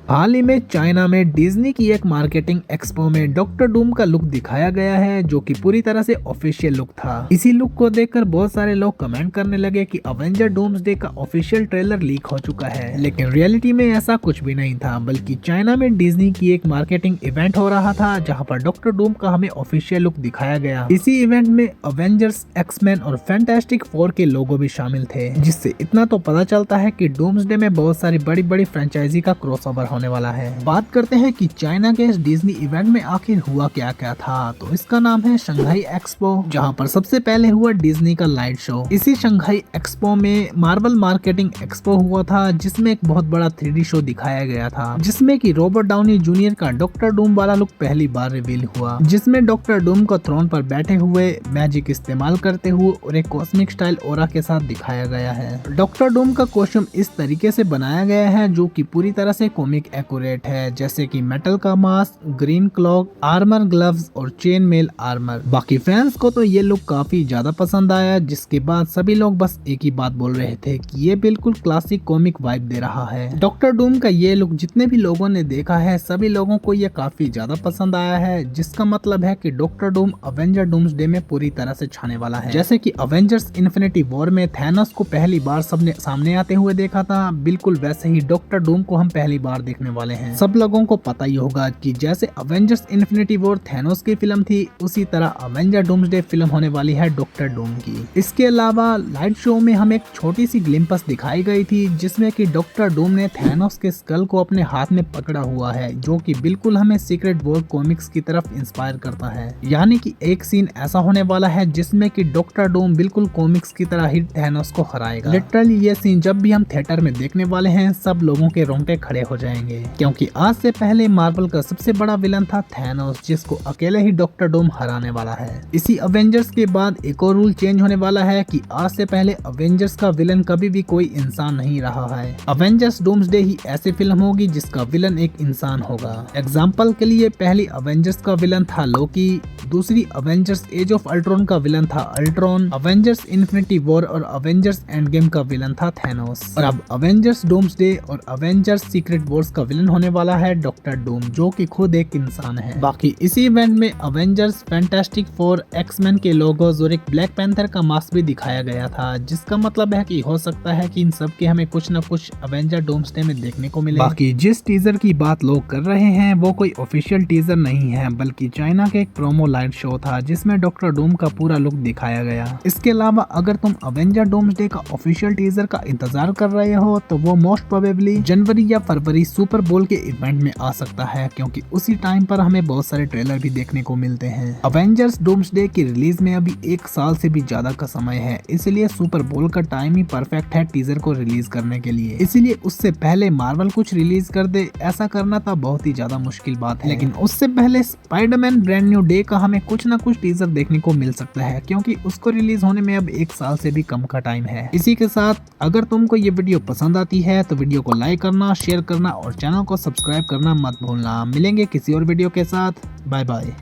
हाल ही में चाइना में डिज्नी की एक मार्केटिंग एक्सपो में डॉक्टर डूम का लुक दिखाया गया है, जो कि पूरी तरह से ऑफिशियल लुक था। इसी लुक को देखकर बहुत सारे लोग कमेंट करने लगे कि अवेंजर डूम्सडे का ऑफिशियल ट्रेलर लीक हो चुका है, लेकिन रियलिटी में ऐसा कुछ भी नहीं था, बल्कि चाइना में डिज्नी की एक मार्केटिंग इवेंट हो रहा था, जहाँ पर डॉक्टर डूम का हमें ऑफिशियल लुक दिखाया गया। इसी इवेंट में अवेंजर्स, एक्समैन और फैंटास्टिक फोर के लोगो भी शामिल थे, जिससे इतना तो पता चलता है कि डूम्सडे में बहुत सारी बड़ी बड़ी फ्रेंचाइजी का क्रॉसओवर होने वाला है। बात करते हैं कि चाइना के इस डिज्नी इवेंट में आखिर हुआ क्या क्या था, तो इसका नाम है शंघाई एक्सपो, जहां पर सबसे पहले हुआ डिज्नी का लाइट शो। इसी शंघाई एक्सपो में मार्वल मार्केटिंग एक्सपो हुआ था, जिसमें एक बहुत बड़ा 3D शो दिखाया गया था, जिसमें कि रॉबर्ट डाउनी जूनियर का डॉक्टर डूम वाला लुक पहली बार रिवील हुआ, जिसमें डॉक्टर डूम को थ्रोन पर बैठे हुए मैजिक इस्तेमाल करते हुए और एक कॉस्मिक स्टाइल ओरा के साथ दिखाया गया है। डॉक्टर डूम का कॉस्ट्यूम इस तरीके से बनाया गया है जो कि पूरी तरह से कॉमिक एक्यूरेट है, जैसे कि मेटल का mask, green clock, armour gloves और चेन मेल आर्मर। बाकी फैंस को तो ये लुक काफी ज्यादा पसंद आया, जिसके बाद सभी लोग बस एक ही बात बोल रहे थे कि ये बिल्कुल क्लासिक कॉमिक वाइब दे रहा है। डॉक्टर डूम का ये लुक जितने भी लोगों ने देखा है, सभी लोगों को ये काफी ज्यादा पसंद आया है, जिसका मतलब है कि डॉक्टर डूम अवेंजर डूम्सडे में पूरी तरह से छाने वाला है। जैसे कि अवेंजर्स इन्फिनिटी वॉर में थैनोस को पहली बार सबने सामने आते हुए देखा था, बिल्कुल वैसे ही डॉक्टर डूम को हम पहली बार देखने वाले हैं। सब लोगों को पता ही होगा कि जैसे अवेंजर्स इन्फिनिटी वॉर थैनोस की फिल्म थी, उसी तरह अवेंजर डूम्सडे फिल्म होने वाली है डॉक्टर डूम की। इसके अलावा लाइट शो में हमें एक छोटी सी ग्लिम्पस दिखाई गई थी, जिसमें कि डॉक्टर डूम ने थैनोस के स्कल को अपने हाथ में पकड़ा हुआ है, जो कि बिल्कुल हमें सीक्रेट वॉर कॉमिक्स की तरफ इंस्पायर करता है। यानी कि एक सीन ऐसा होने वाला है जिसमें कि डॉक्टर डूम बिल्कुल कॉमिक्स की तरह ही थैनोस को हराएगा। लिटरली ये सीन जब भी हम थिएटर में देखने वाले हैं, सब लोगों के रोंगटे खड़े हो जाएंगे, क्योंकि आज से पहले मार्वल का सबसे बड़ा विलन था थैनोस, जिसको अकेले ही डॉक्टर डूम हराने वाला है। इसी अवेंजर्स के बाद एक और रूल चेंज होने वाला है कि आज से पहले अवेंजर्स का विलन कभी भी कोई इंसान नहीं रहा है। अवेंजर्स डूम्सडे ही ऐसी फिल्म होगी जिसका विलन एक इंसान होगा। एग्जाम्पल के लिए पहली अवेंजर्स का विलन था लोकी, दूसरी अवेंजर्स एज ऑफ अल्ट्रॉन का विलन था अल्ट्रॉन, अवेंजर्स इन्फिनिटी वॉर और अवेंजर्स एंड गेम का विलन था थैनोस, और अब अवेंजर्स डूम्सडे और अवेंजर्स सीक्रेट वॉर्स का विलन होने वाला है डॉक्टर डूम, जो कि खुद एक इंसान है। बाकी इसी इवेंट में अवेंजर्स, फैंटास्टिक फोर, एक्समैन के लोगोज और एक ब्लैक पैंथर का मास्क भी दिखाया गया था, जिसका मतलब है कि हो सकता है कि इन सब के हमें कुछ न कुछ अवेंजर डूम्सडे में देखने को मिले। बाकी जिस टीजर की बात लोग कर रहे हैं वो कोई ऑफिशियल टीजर नहीं है, बल्कि चाइना के एक प्रोमो लाइट शो था, जिसमें डॉक्टर डूम का पूरा लुक दिखाया गया। इसके अलावा अगर तुम अवेंजर डूम्सडे का ऑफिशियल टीजर का इंतजार कर रहे हो, तो वो मोस्ट प्रोबेबली जनवरी या फरवरी सुपर बोल के इवेंट में आ सकता है, क्योंकि उसी टाइम पर हमें बहुत सारे ट्रेलर भी देखने को मिलते हैं। अवेंजर्स डूम्सडे की रिलीज में अभी 1 साल से भी ज्यादा का समय है, इसलिए सुपर बोल का टाइम ही परफेक्ट है टीजर को रिलीज करने के लिए। इसलिए उससे पहले मार्वल कुछ रिलीज कर दे, ऐसा करना तो बहुत ही ज्यादा मुश्किल बात है, लेकिन उससे पहले स्पाइडरमैन ब्रांड न्यू डे का हमें कुछ न कुछ टीजर देखने को मिल सकता है, क्योंकि उसको रिलीज होने में अब 1 साल से भी कम का टाइम है। इसी के साथ अगर तुमको ये वीडियो पसंद आती है तो वीडियो को लाइक करना, शेयर करना और चैनल को सब्सक्राइब करना मत भूलना। मिलेंगे किसी और वीडियो के साथ। Bye bye.